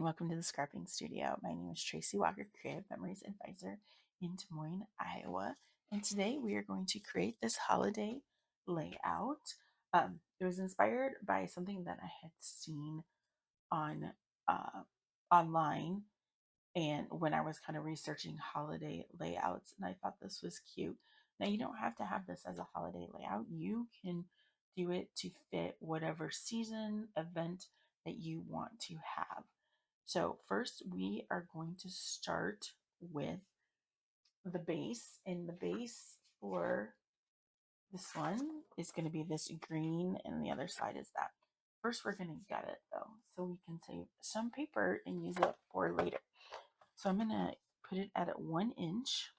welcome to the Scrapbooking Studio. My name is Tracy Walker, Creative Memories Advisor in Des Moines, Iowa. And today we are going to create this holiday layout. It was inspired by something that I had seen on online, and when I was kind of researching holiday layouts, and I thought this was cute. Now you don't have to have this as a holiday layout. You can do it to fit whatever season, event that you want to have. So first we are going to start with the base, and the base for this one is going to be this green and the other side is that. First we're going to gut it though, so we can save some paper and use it for later. So I'm going to put it at 1 inch,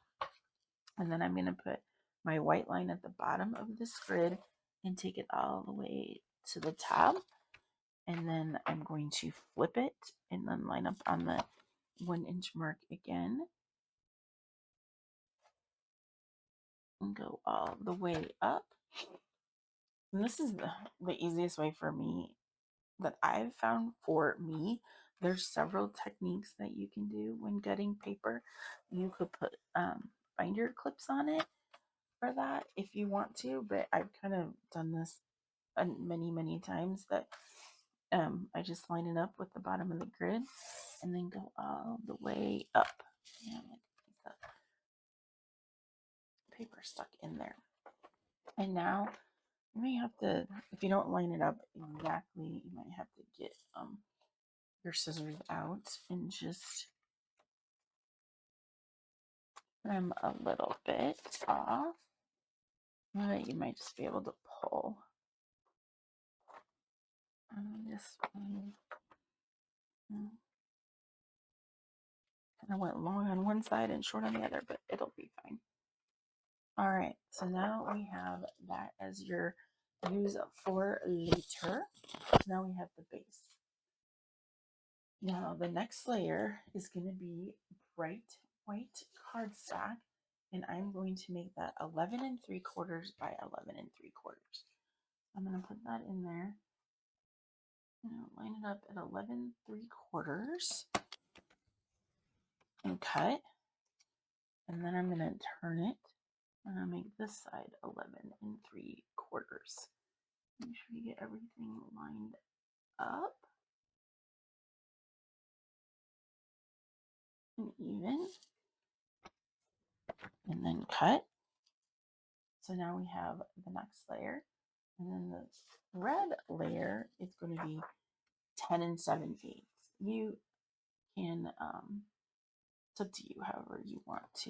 and then I'm going to put my white line at the bottom of this grid and take it all the way to the top. And then I'm going to flip it and then line up on the 1 inch mark again and go all the way up. And this is the easiest way for me that I've found for me. There's several techniques that you can do when gutting paper. You could put binder clips on it for that if you want to, but I've kind of done this many times that I just line it up with the bottom of the grid and then go all the way up. Yeah, like the paper stuck in there. And now you may have to, if you don't line it up exactly, you might have to get your scissors out and just trim a little bit off. But you might just be able to pull this one. Kind of went long on one side and short on the other, but it'll be fine. All right, so now we have that as your use for later. So now we have the base. Now the next layer is going to be bright white cardstock, and I'm going to make that 11 3/4 by 11 3/4. I'm going to put that in there. Line it up at 11 3/4 and cut. And then I'm going to turn it. I'm going to make this side 11 3/4. Make sure you get everything lined up and even. And then cut. So now we have the next layer. And then the red layer is going to be 10 7/8. You can, it's up to you however you want to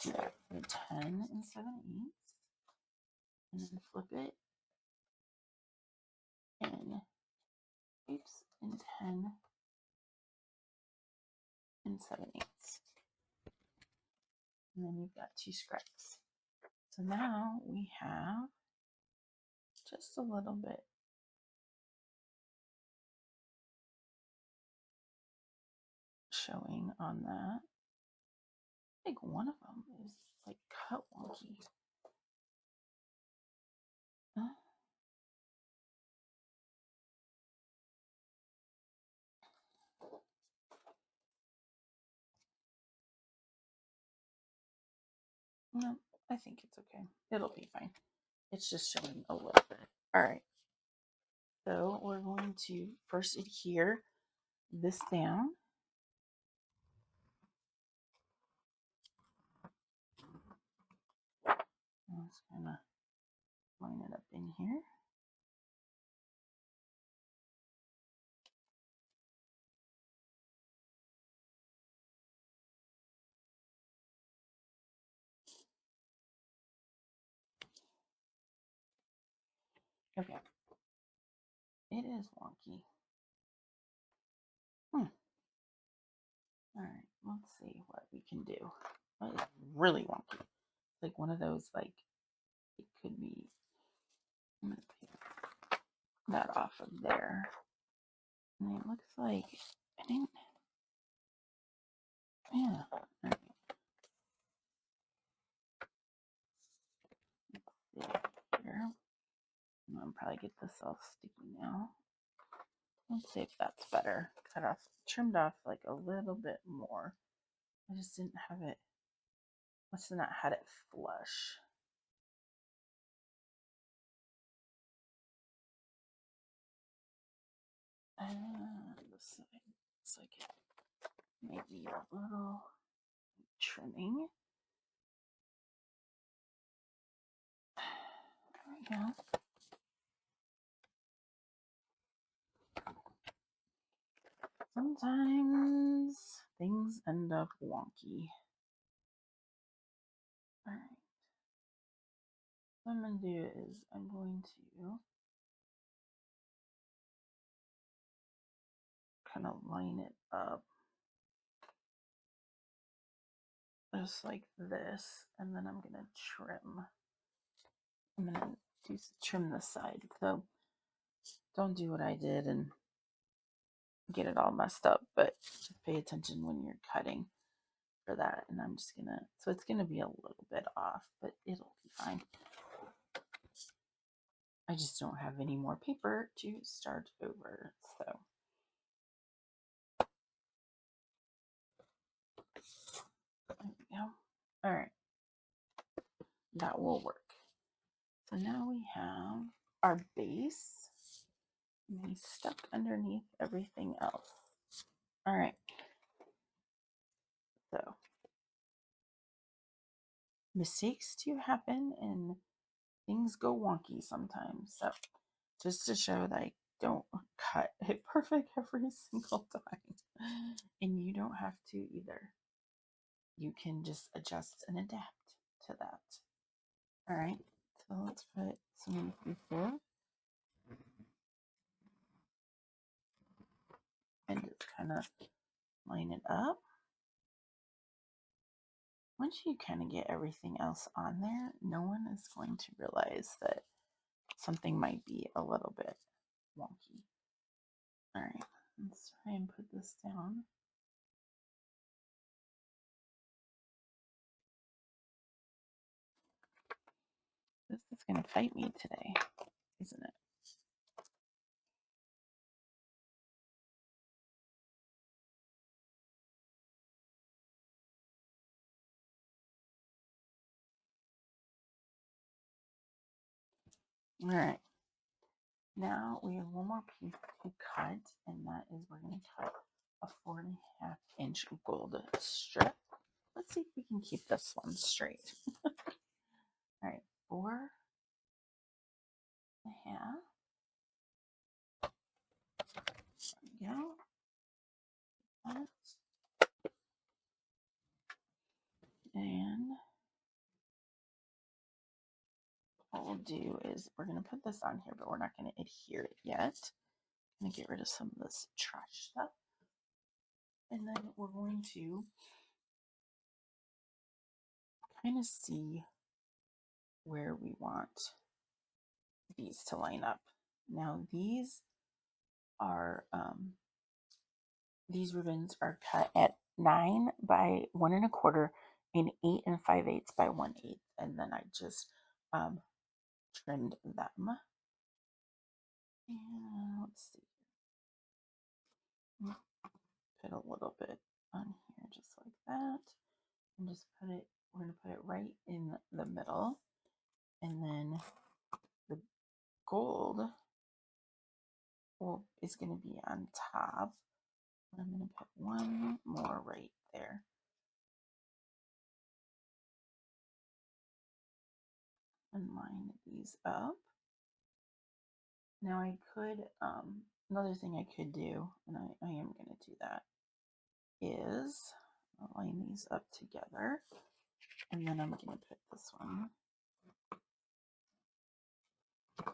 do that. So 10 7/8. And then flip it in, in 10 7/8. And then you've got 2 scraps. So now we have just a little bit showing on that. I think one of them is like cut wonky. No, I think it's okay. It'll be fine. It's just showing a little bit. All right. So we're going to first adhere this down. I'm just going to line it up in here. Okay. It is wonky. All right. Let's see what we can do. That is really wonky. It's like one of those, like, it could be. I'm going to take that off of there. And it looks like, I didn't, yeah. All right. Let's see here. I'll probably get this all sticky now. Let's see if that's better. Trimmed off like a little bit more. I just didn't have it, must have not had it flush. And this side looks like it maybe a little trimming. There we go. Sometimes things end up wonky. Alright. What I'm going to do is I'm going to kind of line it up just like this, and then I'm going to trim. I'm going to trim the side. So don't do what I did and get it all messed up, but just pay attention when you're cutting for that. And I'm just gonna, so it's gonna be a little bit off, but it'll be fine. I just don't have any more paper to start over, so. There we go. All right, that will work. So now we have our base, and we stuck underneath everything else. All right, so mistakes do happen and things go wonky sometimes. So just to show that I don't cut it perfect every single time, and you don't have to either. You can just adjust and adapt to that. All right, so let's put some before and just kind of line it up. Once you kind of get everything else on there, no one is going to realize that something might be a little bit wonky. All right, let's try and put this down. This is going to fight me today, isn't it? All right. Now we have one more piece to cut, and that is we're going to cut a 4.5-inch gold strip. Let's see if we can keep this one straight. All right, 4.5. There we go. And what we'll do is we're going to put this on here, but we're not going to adhere it yet. I'm going to get rid of some of this trash stuff. And then we're going to kind of see where we want these to line up. Now these ribbons are cut at 9 by 1 1/4 and 8 5/8 by 1/8, and then I just trimmed them. And let's see, put a little bit on here just like that, and just put it. We're gonna put it right in the middle, and then the gold is gonna be on top. I'm gonna put one more right there. And line these up. Now I could, another thing I could do, and I am going to do that, is line these up together, and then I'm going to put this one,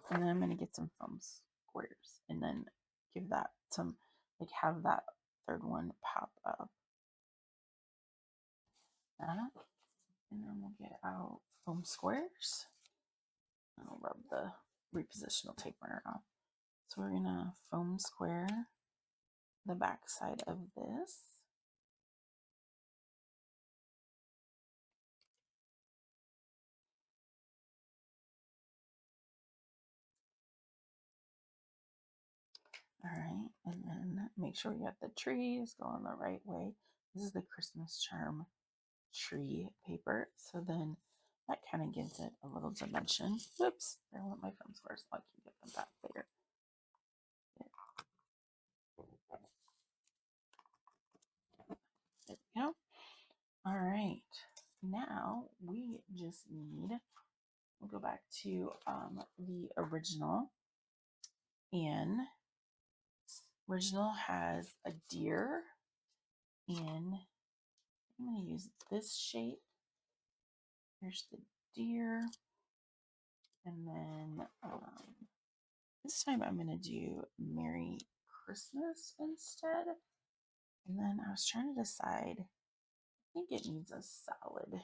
and then I'm going to get some foam squares, and then give that some, like have that third one pop up. That, and then we'll get out foam squares. I'll rub the repositional tape runner off. So we're going to foam square the back side of this. All right, and then make sure you got the trees going the right way. This is the Christmas charm tree paper, so then that kind of gives it a little dimension. Whoops, I want my thumbs first. I can get them back later. There we go. All right, now we just need, we'll go back to the original, and original has a deer, and I'm going to use this shape. Here's the deer, and then this time I'm going to do Merry Christmas instead. And then I was trying to decide, I think it needs a salad.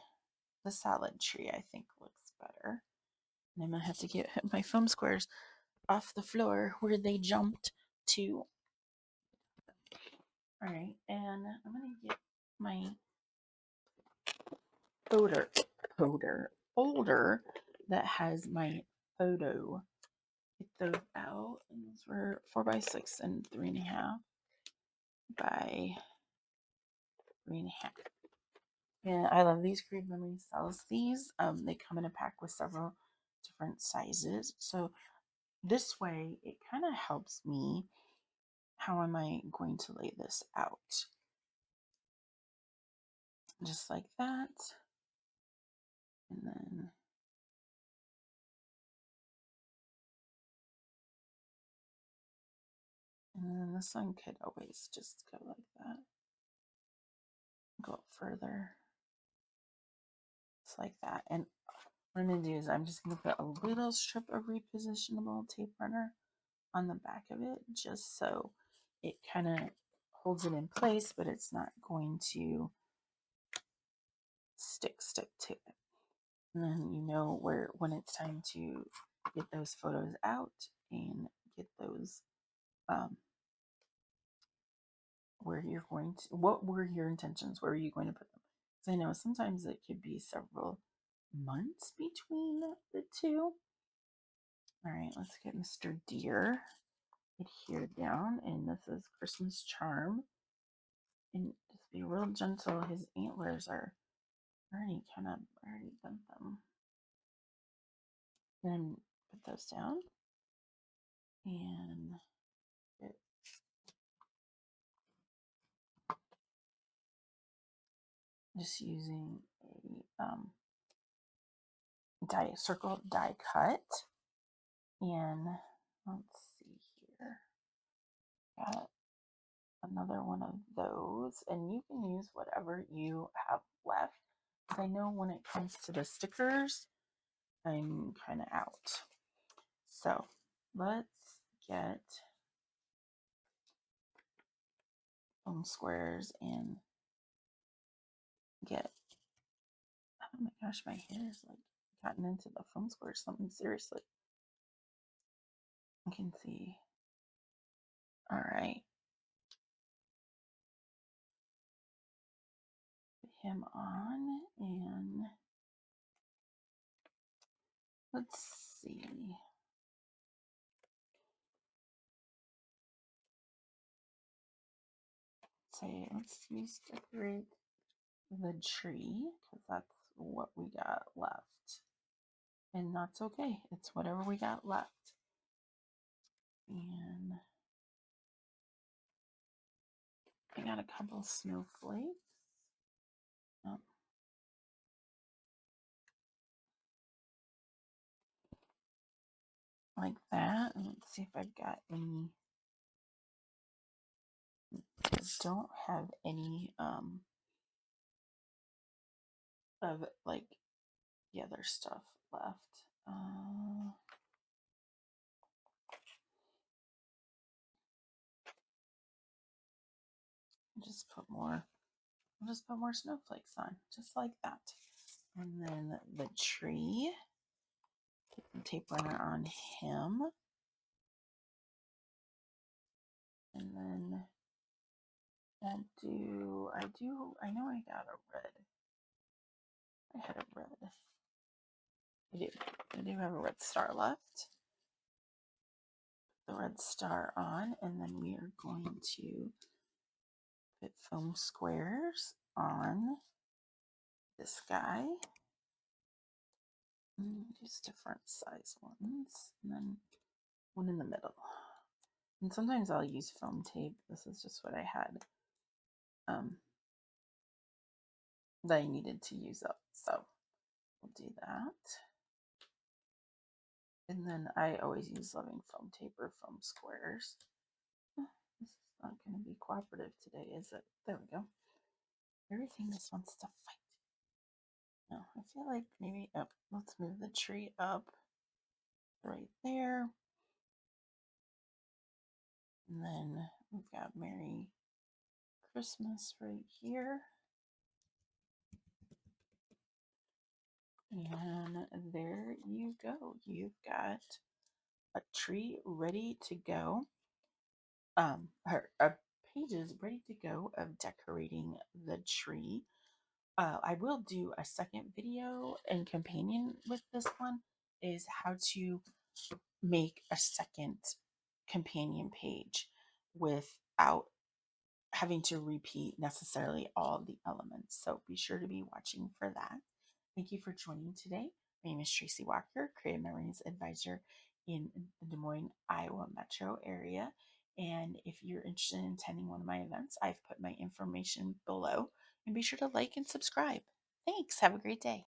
The salad tree, I think, looks better. And I'm going to have to get my foam squares off the floor where they jumped to. All right, and I'm going to get my folder that has my photo. Get those out, and those were 4x6 and 3.5 by 3.5. And I love these. Creative Memory sells these. They come in a pack with several different sizes. So this way, it kind of helps me. How am I going to lay this out? Just like that. And then this one could always just go like that. Go up further. Just like that. And what I'm going to do is I'm just going to put a little strip of repositionable tape runner on the back of it, just so it kind of holds it in place, but it's not going to stick to it. And then you know where, when it's time to get those photos out and get those where you're going to, what were your intentions, where are you going to put them? Because I know sometimes it could be several months between the two. All right, let's get Mr. Deer adhered down, and this is Christmas charm. And just be real gentle. His antlers are already bent them. Then put those down and get, just using a circle die cut. And let's see here, got another one of those, and you can use whatever you have left. I know when it comes to the stickers, I'm kind of out. So let's get foam squares and get, oh my gosh, my hair is like gotten into the foam squares, something seriously. You can see. All right. Put him on, and let's see. Say, let's use decorate the tree, because that's what we got left. And that's okay. It's whatever we got left. And I got a couple snowflakes. Oh. Like that. And let's see if I've got any. I don't have any of like the other stuff left. Just put more. I'll just put more snowflakes on, just like that. And then the tree. Put the tape runner on him. And then I know I got a red. I had a red. I do have a red star left. the red star on, and then we are going to put foam squares on this guy. Just different size ones, and then one in the middle. And sometimes I'll use foam tape. This is just what I had that I needed to use up. So we'll do that. And then I always use loving foam tape or foam squares. This is not going to be cooperative today, is it? There we go. Everything just wants to fight. No, I feel like maybe, oh, let's move the tree up right there. And then we've got Merry Christmas right here. And there you go. You've got a tree ready to go. Or pages ready to go of decorating the tree. I will do a second video in companion with this one, is how to make a second companion page without having to repeat necessarily all the elements. So be sure to be watching for that. Thank you for joining today. My name is Tracy Walker, Creative Memories Advisor in the Des Moines, Iowa metro area. And if you're interested in attending one of my events, I've put my information below. And be sure to like and subscribe. Thanks. Have a great day.